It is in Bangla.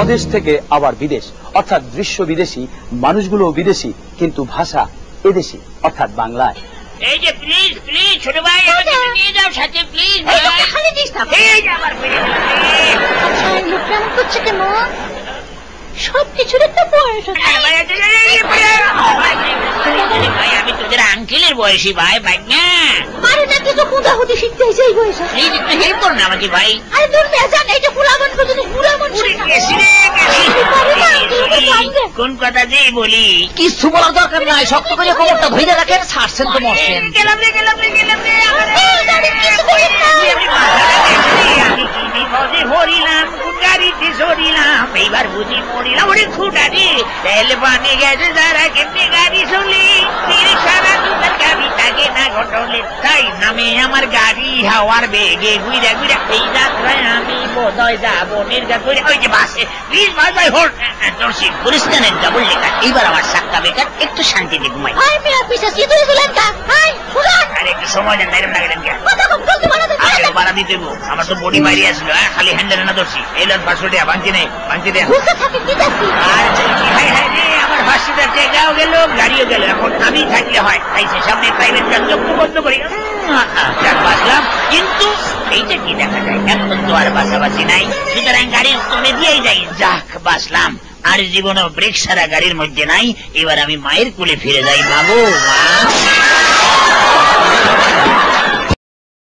স্বদেশ থেকে আবার বিদেশ, অর্থাৎ দৃশ্য বিদেশি, মানুষগুলো বিদেশি, কিন্তু ভাষা এদেশি, অর্থাৎ বাংলায়। এই যে প্লিজ প্লিজ ছোট ভাই, আমাকে নিয়ে যাও সাথে প্লিজ। করছে কেন? সবকিছুর একটা বয়স আছে। ভাই আমি তোদের আঙ্কেলের বয়সী ভাই, ভাই না আরে না কিছু খুঁদাহুদি শিখতে হয়েছে এই বয়সে। প্লিজ একটু হেল্প কর না আমাকে ভাই। আরে দূর মেজান, এই যে ফুলা মানুষ যদি বুড়া মানুষ কোন কথা যে বলি কিছু বলার দরকার নাই, শক্ত করে খবরটা ধরে রাখেন, ছাড়ছেন তো মরছেন। গেলাম রে গেলাম রে গেলাম রে। হরিলাম গাড়িতে সরিলাম, এইবার বুঝি পড়িলাম ওরে খুঁটারি তেল পানি গেছে যারা কেমনি গাড়ি চলি সারা দুটার গাড়ি থাকে না ঘটলে, তাই নামে আমার গাড়ি হাওয়ার বেগে ঘুরে ঘুরে এই যাত্রায় আমি বোধহয় যাবো নির্ঘাত করে। ওই যে বাসে প্লিজ বাস ভাই হোল্ড দর্শি গুলিস্তানের ডাবল লেখা। এইবার আমার সাক্কা বেকার, একটু শান্তিতে ঘুমাই। আরে একটু সময় দেন, এরকম লাগলেন কেন? বাড়া দিতে আমার তো বডি বাইরে আসলো, খালি হ্যান্ডেল না ধরছি। এই লোন পাঁচশো টাকা ভাঙছি নেই, ভাঙছি দেন। আমার ফাঁসিটা টেকাও গেল, গাড়িও গেল, এখন আমি থাকলে হয়। তাই সে সামনে প্রাইভেট কার চক্ষু বন্ধ করি বাঁচলাম। কিন্তু এইটা কি দেখা যায়, এখন তো আর বাঁচাবাঁচি নাই, সুতরাং গাড়ির তলে দিয়েই যাই। যাক বাঁচলাম, আর জীবনও ব্রেক সারা গাড়ির মধ্যে নাই। এবার আমি মায়ের কোলে ফিরে যাই। বাবু মা